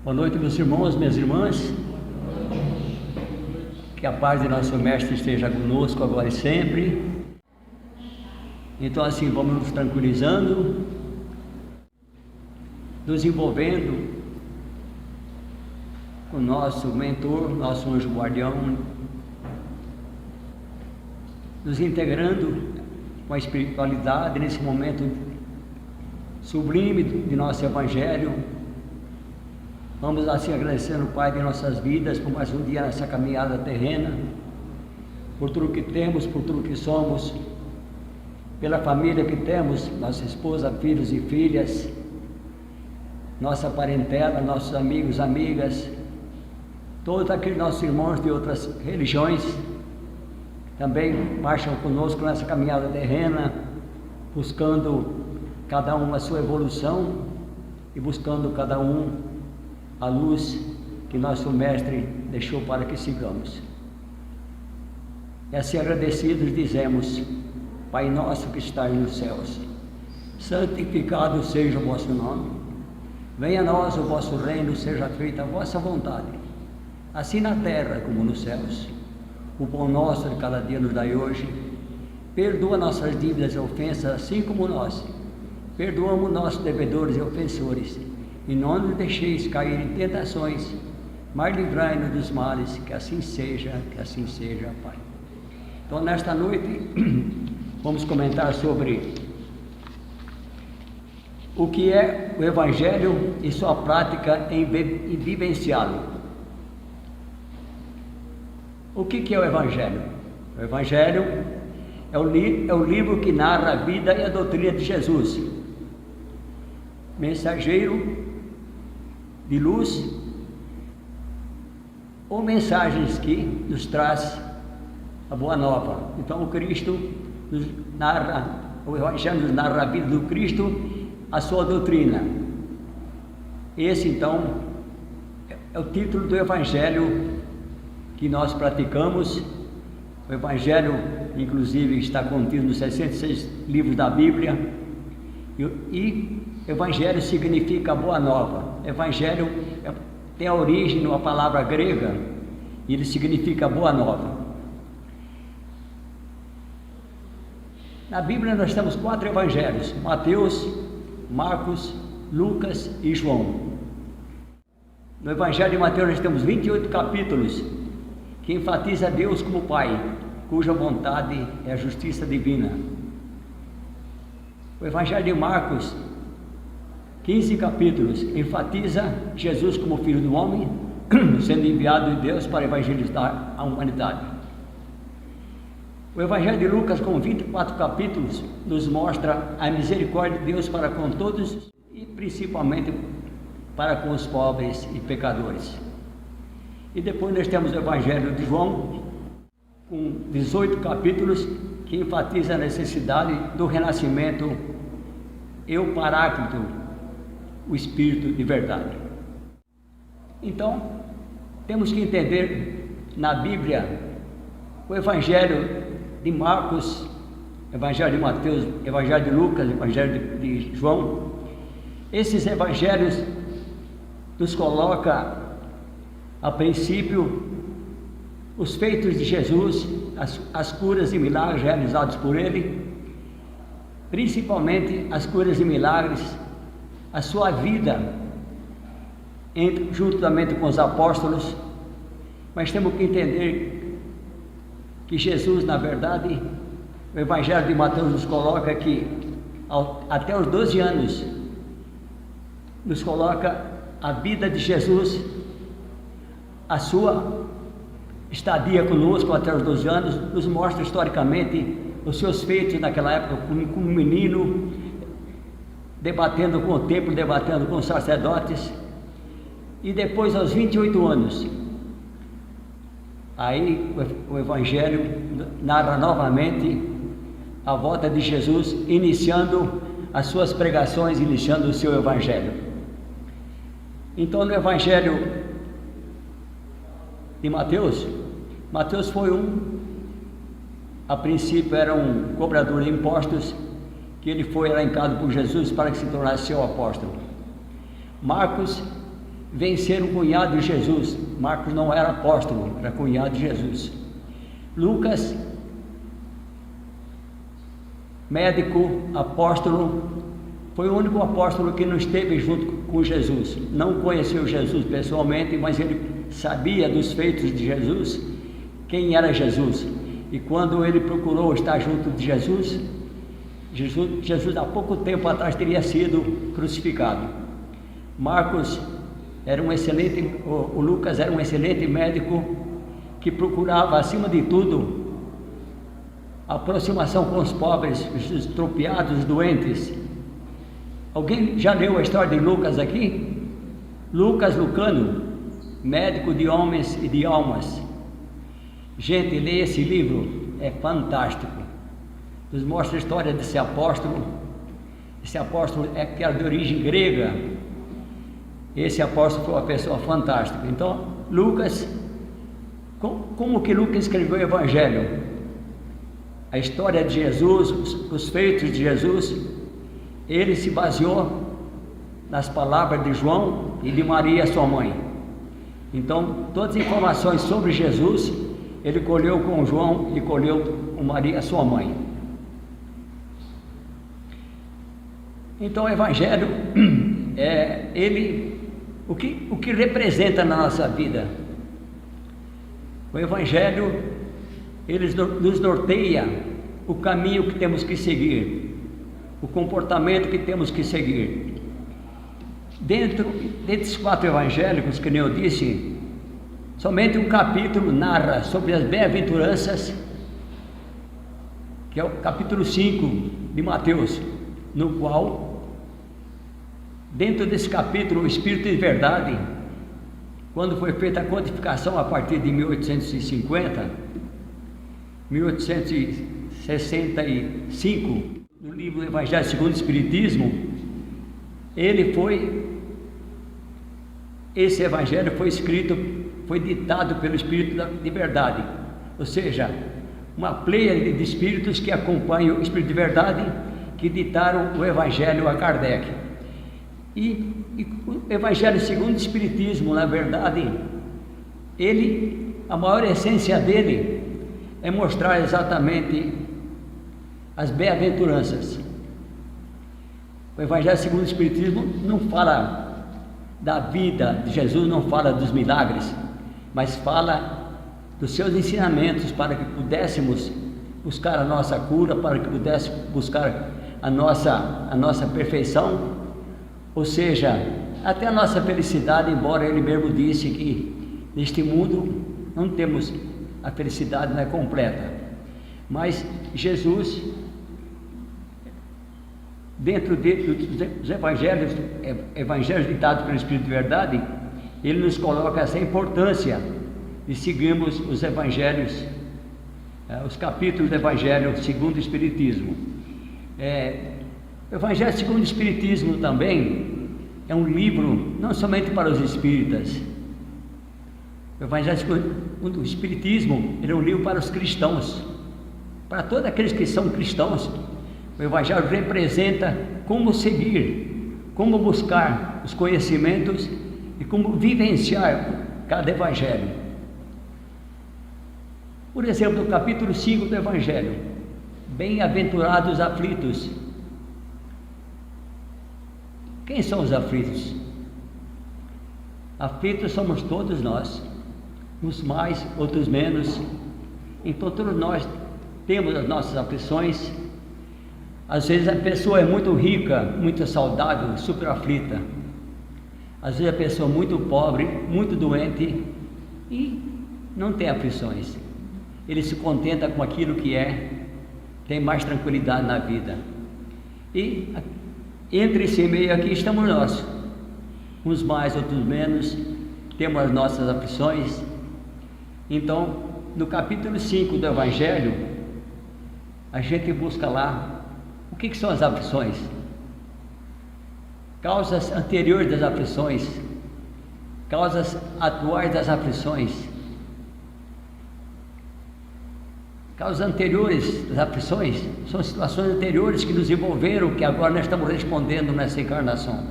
Boa noite, meus irmãos, minhas irmãs. Que a paz de nosso Mestre esteja conosco agora e sempre. Então, assim, vamos nos tranquilizando, nos envolvendo com o nosso mentor, nosso anjo guardião, nos integrando com a espiritualidade nesse momento sublime de nosso Evangelho. Vamos assim agradecendo o Pai de nossas vidas por mais um dia nessa caminhada terrena, por tudo que temos, por tudo que somos, pela família que temos, nossa esposa, filhos e filhas, nossa parentela, nossos amigos, amigas, todos aqueles nossos irmãos de outras religiões também marcham conosco nessa caminhada terrena, buscando cada um a sua evolução e buscando cada um a luz que nosso Mestre deixou para que sigamos. E assim agradecidos dizemos: Pai nosso que estás nos céus, santificado seja o vosso nome, venha a nós o vosso reino, seja feita a vossa vontade, assim na terra como nos céus. O pão nosso de cada dia nos dai hoje, perdoa nossas dívidas e ofensas, assim como nós perdoamos nossos devedores e ofensores, e não nos deixeis cair em tentações, mas livrai-nos dos males, que assim seja, Pai. Então, nesta noite, vamos comentar sobre o que é o Evangelho e sua prática em vivenciá-lo. O que é o Evangelho? O Evangelho é o livro que narra a vida e a doutrina de Jesus, mensageiro de luz, ou mensagens que nos traz a boa nova. Então o Cristo nos narra, o Evangelho nos narra a vida do Cristo, a sua doutrina. Esse então é o título do Evangelho que nós praticamos. O Evangelho inclusive está contido nos 66 livros da Bíblia, e Evangelho significa boa nova. Evangelho tem a origem numa palavra grega, e ele significa boa nova. Na Bíblia nós temos 4 evangelhos: Mateus, Marcos, Lucas e João. No Evangelho de Mateus nós temos 28 capítulos que enfatiza Deus como Pai, cuja vontade é a justiça divina. O Evangelho de Marcos, 15 capítulos, enfatiza Jesus como Filho do Homem, sendo enviado de Deus para evangelizar a humanidade. O Evangelho de Lucas, com 24 capítulos, nos mostra a misericórdia de Deus para com todos e principalmente para com os pobres e pecadores. E depois nós temos o Evangelho de João, com 18 capítulos, que enfatiza a necessidade do renascimento e o Paráclito, o Espírito de verdade. Então, temos que entender na Bíblia o Evangelho de Marcos, Evangelho de Mateus, Evangelho de Lucas, Evangelho de João. Esses evangelhos nos coloca a princípio os feitos de Jesus, as curas e milagres realizados por ele, principalmente as curas e milagres, a sua vida juntamente com os apóstolos. Mas temos que entender que Jesus, na verdade, o Evangelho de Mateus nos coloca que até os 12 anos nos coloca a vida de Jesus, a sua estadia conosco até os 12 anos, nos mostra historicamente os seus feitos naquela época como menino, debatendo com o templo, debatendo com os sacerdotes. E depois, aos 28 anos, aí o Evangelho narra novamente a volta de Jesus, iniciando as suas pregações, iniciando o seu Evangelho. Então, no Evangelho de Mateus, Mateus foi a princípio era um cobrador de impostos, que ele foi elencado por Jesus para que se tornasse seu apóstolo. Marcos vencer o cunhado de Jesus. Marcos não era apóstolo, era cunhado de Jesus. Lucas, médico, apóstolo, foi o único apóstolo que não esteve junto com Jesus. Não conheceu Jesus pessoalmente, mas ele sabia dos feitos de Jesus, quem era Jesus. E quando ele procurou estar junto de Jesus, Jesus há pouco tempo atrás teria sido crucificado. Marcos era um excelente, o Lucas era um excelente médico que procurava, acima de tudo, a aproximação com os pobres, os estropiados, os doentes. Alguém já leu a história de Lucas aqui? Lucas Lucano, médico de homens e de almas. Gente, leia esse livro, é fantástico. Nos mostra a história desse apóstolo. Esse apóstolo que era de origem grega. Esse apóstolo foi uma pessoa fantástica. Então, Lucas, como que Lucas escreveu o Evangelho? A história de Jesus, os feitos de Jesus, ele se baseou nas palavras de João e de Maria, sua mãe. Então, todas as informações sobre Jesus, ele colheu com João e colheu com Maria, sua mãe. Então, o Evangelho, o que representa na nossa vida? O Evangelho, ele nos norteia o caminho que temos que seguir, o comportamento que temos que seguir. Dentro desses 4 evangélicos, que nem eu disse, somente um capítulo narra sobre as bem-aventuranças, que é o capítulo 5 de Mateus, no qual, dentro desse capítulo, o Espírito de Verdade, quando foi feita a codificação a partir de 1865, no livro Evangelho segundo o Espiritismo, esse Evangelho foi escrito, foi ditado pelo Espírito de Verdade, ou seja, uma pleia de espíritos que acompanham o Espírito de Verdade, que ditaram o Evangelho a Kardec. E o Evangelho segundo o Espiritismo, na verdade, a maior essência dele é mostrar exatamente as bem-aventuranças. O Evangelho segundo o Espiritismo não fala da vida de Jesus, não fala dos milagres, mas fala dos seus ensinamentos para que pudéssemos buscar a nossa cura, para que pudéssemos buscar a nossa perfeição, ou seja, até a nossa felicidade, embora ele mesmo disse que neste mundo não temos a felicidade, não é completa, mas Jesus, dentro dos evangelhos ditados pelo Espírito de Verdade, ele nos coloca essa importância de seguirmos os evangelhos, os capítulos do Evangelho segundo o Espiritismo. O Evangelho segundo o Espiritismo também é um livro não somente para os espíritas. O Evangelho segundo o Espiritismo, ele é um livro para os cristãos, para todos aqueles que são cristãos. O Evangelho representa como seguir, como buscar os conhecimentos e como vivenciar cada Evangelho. Por exemplo, no capítulo 5 do Evangelho, bem-aventurados aflitos. Quem são os aflitos? Aflitos somos todos nós, uns mais, outros menos. Então todos nós temos as nossas aflições. Às vezes a pessoa é muito rica, muito saudável, super aflita. Às vezes a pessoa é muito pobre, muito doente e não tem aflições. Ele se contenta com aquilo que tem mais tranquilidade na vida. E entre esse meio aqui estamos nós, uns mais, outros menos, temos as nossas aflições. Então, no capítulo 5 do Evangelho, a gente busca lá o que são as aflições, causas anteriores das aflições, causas atuais das aflições, causas anteriores das aflições, são situações anteriores que nos envolveram, que agora nós estamos respondendo nessa encarnação.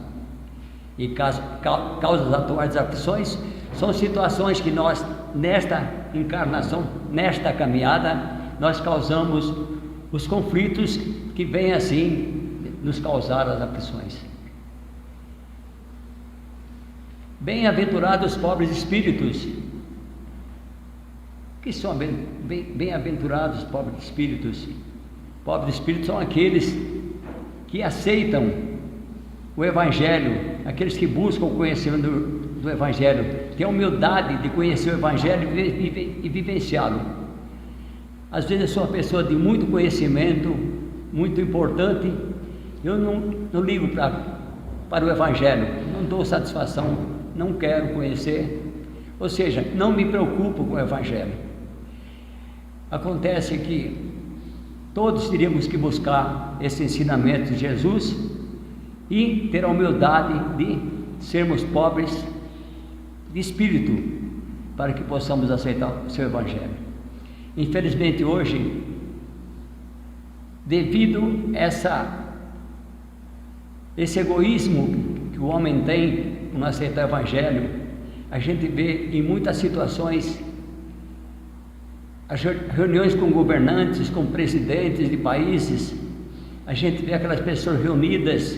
e causas atuais das aflições, são situações que nós, nesta encarnação, nesta caminhada, nós causamos os conflitos que vêm assim nos causar as aflições. Bem-aventurados os pobres espíritos. Que são bem-aventurados os pobres espíritos? Pobres espíritos são aqueles que aceitam o Evangelho, aqueles que buscam o conhecimento do Evangelho, têm a humildade de conhecer o Evangelho e vivenciá-lo. Às vezes eu sou uma pessoa de muito conhecimento, muito importante, eu não ligo para o Evangelho, não dou satisfação, não quero conhecer, ou seja, não me preocupo com o Evangelho. Acontece que todos teríamos que buscar esse ensinamento de Jesus e ter a humildade de sermos pobres de espírito, para que possamos aceitar o seu Evangelho. Infelizmente hoje, devido a esse egoísmo que o homem tem em não aceitar o Evangelho, a gente vê em muitas situações as reuniões com governantes, com presidentes de países, a gente vê aquelas pessoas reunidas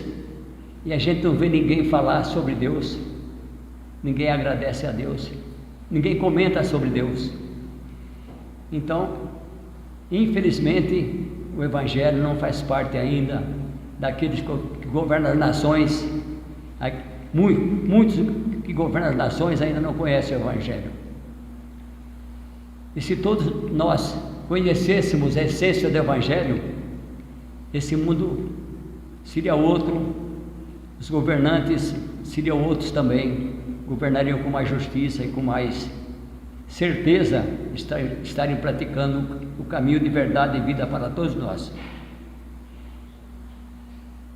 e a gente não vê ninguém falar sobre Deus, ninguém agradece a Deus, ninguém comenta sobre Deus. Então, infelizmente, o Evangelho não faz parte ainda daqueles que governam as nações. Muitos que governam as nações ainda não conhecem o Evangelho. E se todos nós conhecêssemos a essência do Evangelho, esse mundo seria outro, os governantes seriam outros também, governariam com mais justiça e com mais certeza estarem praticando o caminho de verdade e vida para todos nós.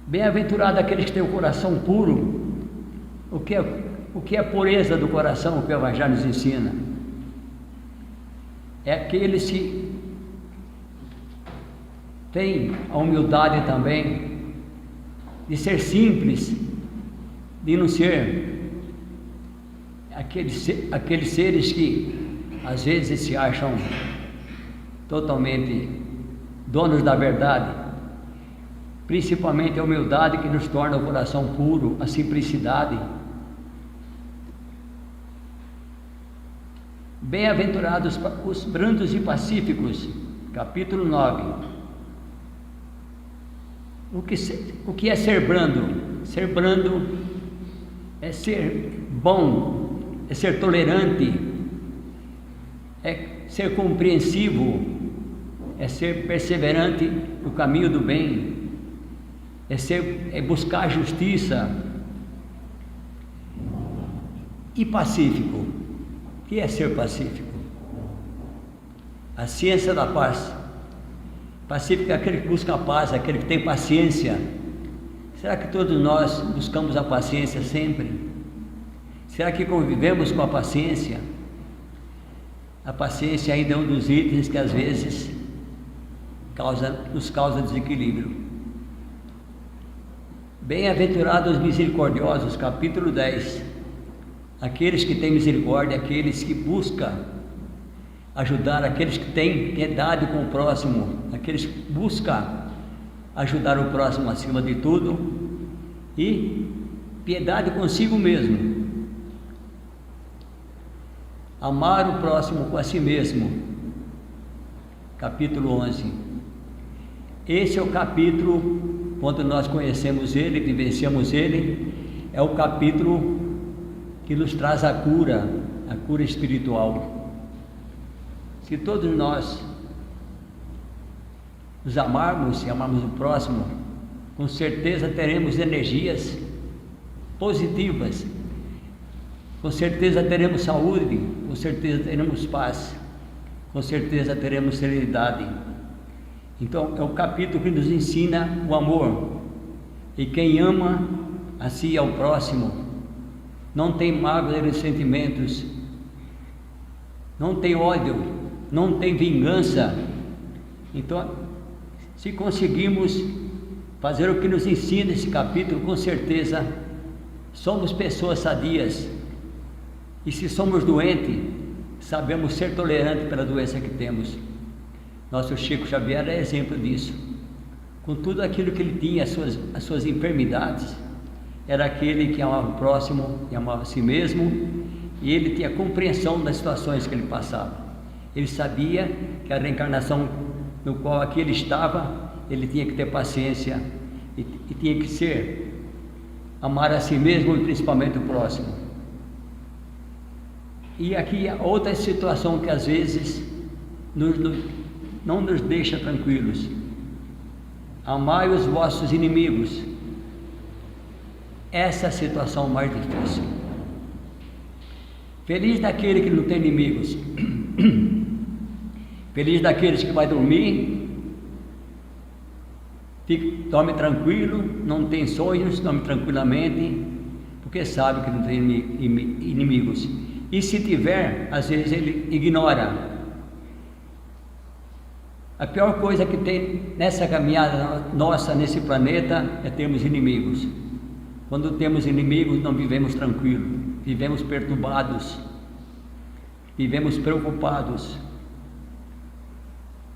Bem-aventurado aqueles que têm o coração puro. O que é a pureza do coração, o que o Evangelho nos ensina? É aqueles que têm a humildade também de ser simples, de não ser aqueles seres que às vezes se acham totalmente donos da verdade. Principalmente a humildade que nos torna o coração puro, a simplicidade. Bem-aventurados os brandos e pacíficos, capítulo 9. O que é ser brando? Ser brando é ser bom, é ser tolerante, é ser compreensivo, é ser perseverante no caminho do bem, é buscar a justiça. E pacífico? O que é ser pacífico? A ciência da paz. Pacífico é aquele que busca a paz, aquele que tem paciência. Será que todos nós buscamos a paciência sempre? Será que convivemos com a paciência? A paciência ainda é um dos itens que às vezes nos causa desequilíbrio. Bem-aventurados os misericordiosos, capítulo 10. Aqueles que têm misericórdia, aqueles que buscam ajudar, aqueles que têm piedade com o próximo, aqueles que buscam ajudar o próximo acima de tudo e piedade consigo mesmo. Amar o próximo com a si mesmo, capítulo 11. Esse é o capítulo, quando nós conhecemos ele, vivenciamos ele, é o capítulo que nos traz a cura espiritual. Se todos nós nos amarmos e amarmos o próximo, com certeza teremos energias positivas, com certeza teremos saúde, com certeza teremos paz, com certeza teremos serenidade. Então é o capítulo que nos ensina o amor, e quem ama a si e ao próximo não tem mágoa e ressentimentos, não tem ódio, não tem vingança. Então, se conseguimos fazer o que nos ensina esse capítulo, com certeza somos pessoas sadias, e se somos doentes, sabemos ser tolerantes pela doença que temos. Nosso Chico Xavier é exemplo disso. Com tudo aquilo que ele tinha, as suas enfermidades, era aquele que amava o próximo e amava a si mesmo, e ele tinha compreensão das situações que ele passava. Ele sabia que a reencarnação no qual aqui ele estava, ele tinha que ter paciência e tinha que ser amar a si mesmo e principalmente o próximo. E aqui outra situação que às vezes não nos deixa tranquilos: amai os vossos inimigos. Essa é a situação mais difícil. Feliz daquele que não tem inimigos. Feliz daqueles que vai dormir, dorme tranquilo, não tem sonhos, dorme tranquilamente, porque sabe que não tem inimigos. E se tiver, às vezes ele ignora. A pior coisa que tem nessa caminhada nossa, nesse planeta, é termos inimigos. Quando temos inimigos, não vivemos tranquilos, vivemos perturbados, vivemos preocupados.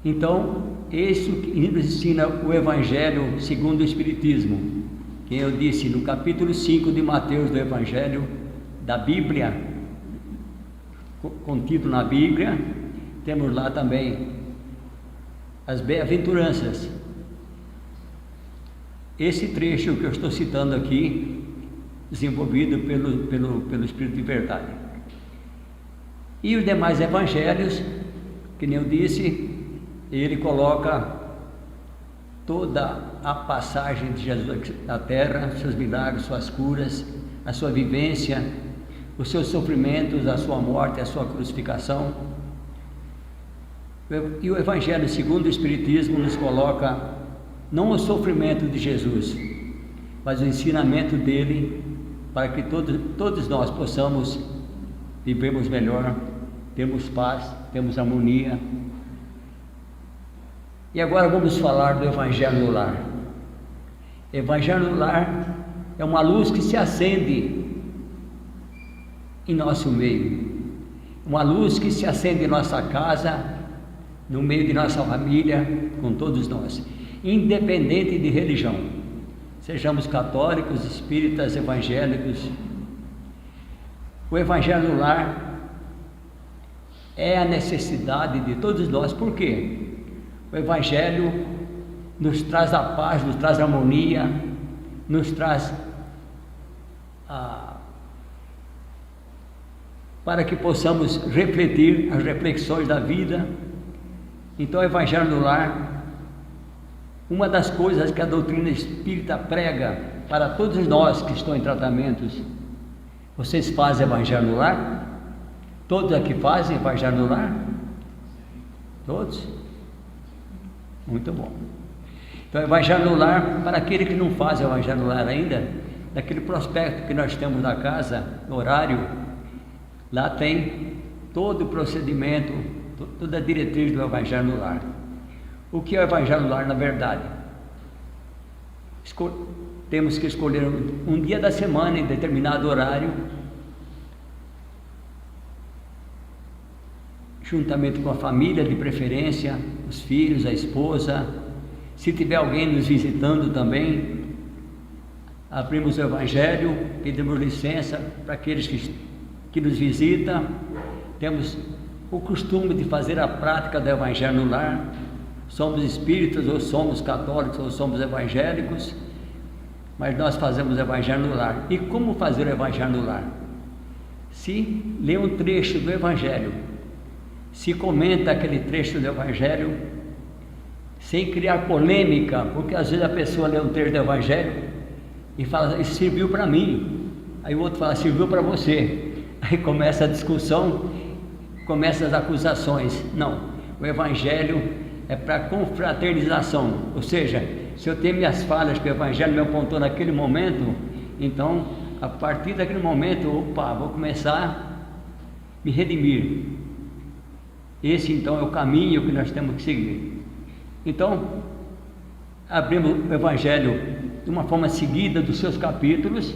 Então, isso que nos ensina o Evangelho segundo o Espiritismo, que eu disse no capítulo 5 de Mateus do Evangelho da Bíblia, contido na Bíblia, temos lá também as bem-aventuranças. Esse trecho que eu estou citando aqui, desenvolvido pelo Espírito de Verdade. E os demais evangelhos, que nem eu disse, ele coloca toda a passagem de Jesus na terra, seus milagres, suas curas, a sua vivência, os seus sofrimentos, a sua morte, a sua crucificação. E o Evangelho segundo o Espiritismo nos coloca não o sofrimento de Jesus, mas o ensinamento dele, para que todos nós possamos vivermos melhor, termos paz, termos harmonia. E agora vamos falar do Evangelho no Lar. Evangelho no Lar é uma luz que se acende em nosso meio, uma luz que se acende em nossa casa, no meio de nossa família, com todos nós, independente de religião, sejamos católicos, espíritas, evangélicos. O Evangelho no Lar é a necessidade de todos nós. Por quê? O Evangelho nos traz a paz, nos traz a harmonia, nos traz para que possamos refletir as reflexões da vida. Então, o Evangelho no Lar, uma das coisas que a doutrina espírita prega para todos nós que estão em tratamentos: vocês fazem Evangelho no Lar? Todos aqui fazem Evangelho no Lar? Todos? Muito bom. Então, Evangelho no Lar, para aquele que não faz Evangelho no Lar ainda, daquele prospecto que nós temos na casa, no horário, lá tem todo o procedimento, toda a diretriz do Evangelho no Lar. O que é o Evangelho no Lar, na verdade? Temos que escolher um dia da semana, em determinado horário, juntamente com a família, de preferência, os filhos, a esposa. Se tiver alguém nos visitando também, abrimos o Evangelho, pedimos licença para aqueles que nos visitam. Temos o costume de fazer a prática do Evangelho no Lar. Somos espíritas, ou somos católicos, ou somos evangélicos, mas nós fazemos o Evangelho no Lar. E como fazer o Evangelho no Lar? Se lê um trecho do Evangelho, se comenta aquele trecho do Evangelho, sem criar polêmica, porque às vezes a pessoa lê um trecho do Evangelho e fala: isso serviu para mim. Aí o outro fala: serviu para você. Aí começa a discussão, começam as acusações. Não, o Evangelho é para confraternização, ou seja, se eu tenho minhas falhas que o Evangelho me apontou naquele momento, então a partir daquele momento, vou começar a me redimir. Esse então é o caminho que nós temos que seguir. Então, abrimos o Evangelho de uma forma seguida dos seus capítulos,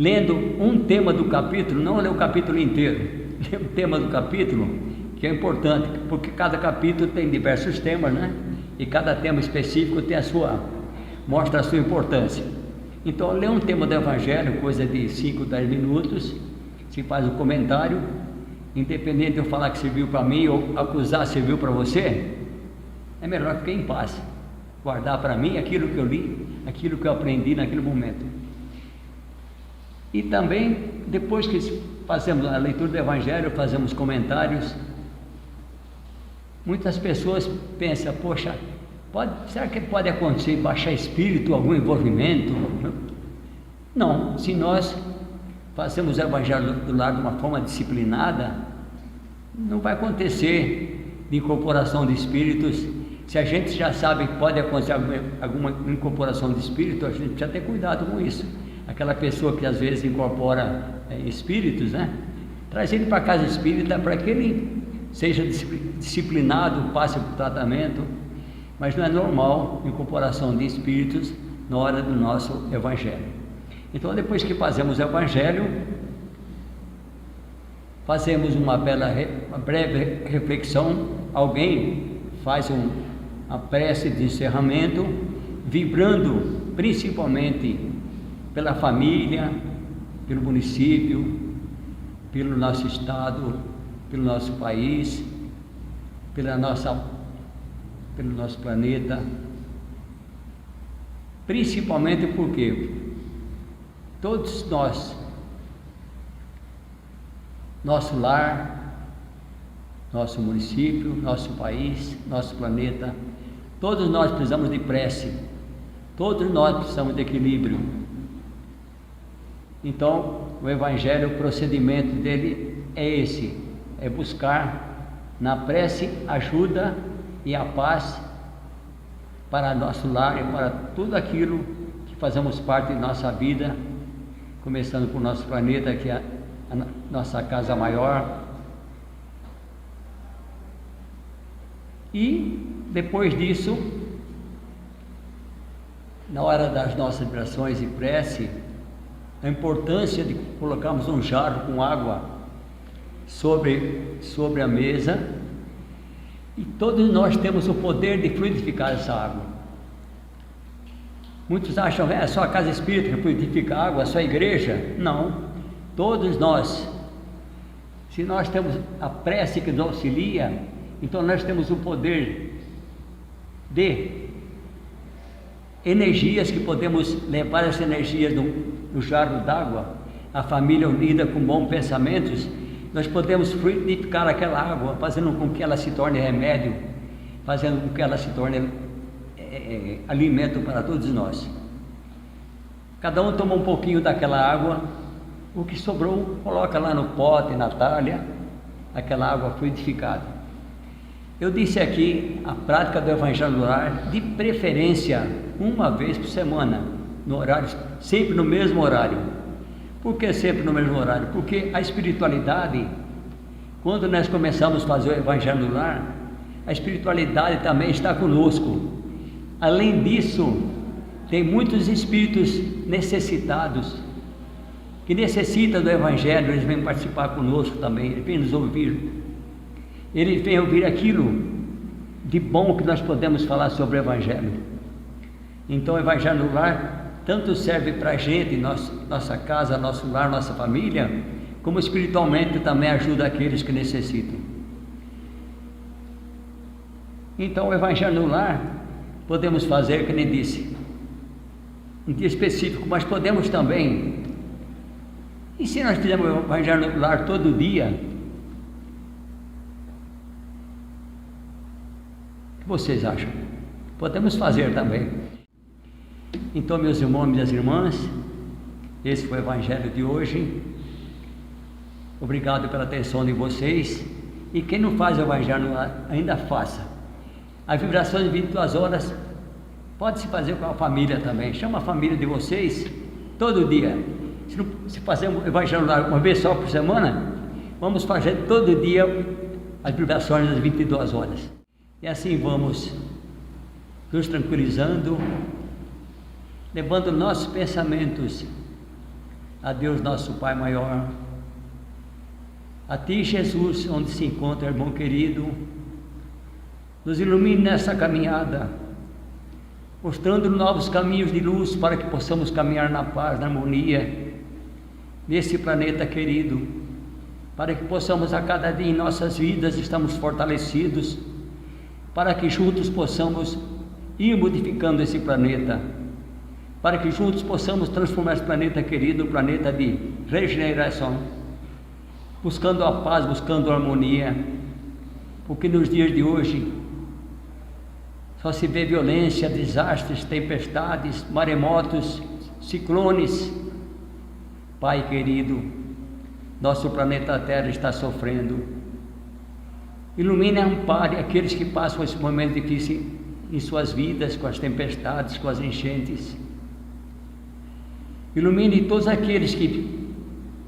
lendo um tema do capítulo, não ler o capítulo inteiro, ler o tema do capítulo, que é importante, porque cada capítulo tem diversos temas, né? E cada tema específico tem mostra a sua importância. Então, ler um tema do Evangelho, coisa de 5, 10 minutos, se faz um comentário, independente de eu falar que serviu para mim ou acusar serviu para você, é melhor ficar em paz, guardar para mim aquilo que eu li, aquilo que eu aprendi naquele momento. E também, depois que fazemos a leitura do Evangelho, fazemos comentários, muitas pessoas pensam, poxa, será que pode acontecer baixar espírito, algum envolvimento? Não, se nós fazemos o Evangelho do Lar de uma forma disciplinada, não vai acontecer de incorporação de espíritos. Se a gente já sabe que pode acontecer alguma incorporação de espírito, a gente precisa ter cuidado com isso. Aquela pessoa que às vezes incorpora espíritos, né? Traz ele para a casa espírita para que ele seja disciplinado, passe por tratamento, mas não é normal incorporação de espíritos na hora do nosso Evangelho. Então, depois que fazemos o Evangelho, fazemos uma breve reflexão, alguém faz uma prece de encerramento, vibrando principalmente pela família, pelo município, pelo nosso estado, pelo nosso país, pelo nosso planeta, principalmente porque todos nós, nosso lar, nosso município, nosso país, nosso planeta, todos nós precisamos de prece, todos nós precisamos de equilíbrio. Então, o Evangelho, o procedimento dele é esse, é buscar na prece ajuda e a paz para nosso lar e para tudo aquilo que fazemos parte de nossa vida, começando por nosso planeta, que é a nossa casa maior. E depois disso, na hora das nossas orações e prece, a importância de colocarmos um jarro com água sobre a mesa, e todos nós temos o poder de fluidificar essa água. Muitos acham que é só a casa espírita que fluidifica a água, só a igreja. Não, todos nós. Se nós temos a prece que nos auxilia, então nós temos o poder de energias que podemos levar essas energias no jarro d'água, a família unida com bons pensamentos, nós podemos fluidificar aquela água, fazendo com que ela se torne remédio, fazendo com que ela se torne alimento para todos nós. Cada um toma um pouquinho daquela água, o que sobrou coloca lá no pote, na talha, aquela água fluidificada. Eu disse aqui a prática do Evangelho do Lar, de preferência uma vez por semana, no horário, sempre no mesmo horário. Por que sempre no mesmo horário? Porque a espiritualidade, quando nós começamos a fazer o Evangelho do Lar, a espiritualidade também está conosco. Além disso, tem muitos espíritos necessitados, que necessitam do Evangelho, eles vêm participar conosco também, eles vêm nos ouvir. Eles vêm ouvir aquilo de bom que nós podemos falar sobre o Evangelho. Então o Evangelho do Lar tanto serve para a gente, nossa casa, nosso lar, nossa família, como espiritualmente também ajuda aqueles que necessitam. Então o Evangelho no Lar podemos fazer, como ele disse, um dia específico, mas podemos também, e se nós fizermos o Evangelho no Lar todo dia, o que vocês acham? Podemos fazer também. Então, meus irmãos e minhas irmãs, esse foi o Evangelho de hoje. Obrigado pela atenção de vocês. E quem não faz o Evangelho ainda faça. As vibrações de 22 horas pode se fazer com a família também. Chama a família de vocês todo dia. Se fazemos o Evangelho uma vez só por semana, vamos fazer todo dia as vibrações das 22 horas. E assim vamos nos tranquilizando, levando nossos pensamentos a Deus nosso Pai maior, a Ti, Jesus, onde se encontra, irmão querido, nos ilumine nessa caminhada, mostrando novos caminhos de luz para que possamos caminhar na paz, na harmonia, nesse planeta querido, para que possamos a cada dia em nossas vidas estamos fortalecidos, para que juntos possamos ir modificando esse planeta, para que juntos possamos transformar esse planeta querido, um planeta de regeneração, buscando a paz, buscando a harmonia, porque nos dias de hoje só se vê violência, desastres, tempestades, maremotos, ciclones. Pai querido, nosso planeta Terra está sofrendo. Ilumine e ampare aqueles que passam esse momento difícil em suas vidas, com as tempestades, com as enchentes. Ilumine todos aqueles que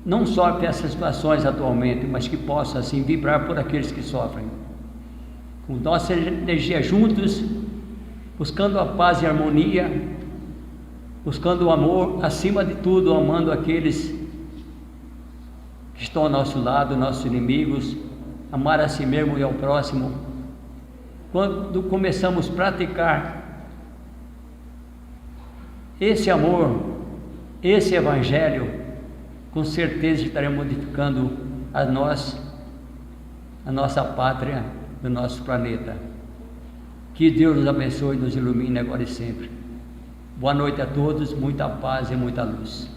não sofrem essas situações atualmente, mas que possam assim vibrar por aqueles que sofrem. Com nossa energia juntos, buscando a paz e a harmonia, buscando o amor, acima de tudo, amando aqueles que estão ao nosso lado, nossos inimigos, amar a si mesmo e ao próximo. Quando começamos a praticar esse amor, esse evangelho, com certeza estaremos modificando a nossa pátria, do nosso planeta. Que Deus nos abençoe e nos ilumine agora e sempre. Boa noite a todos, muita paz e muita luz.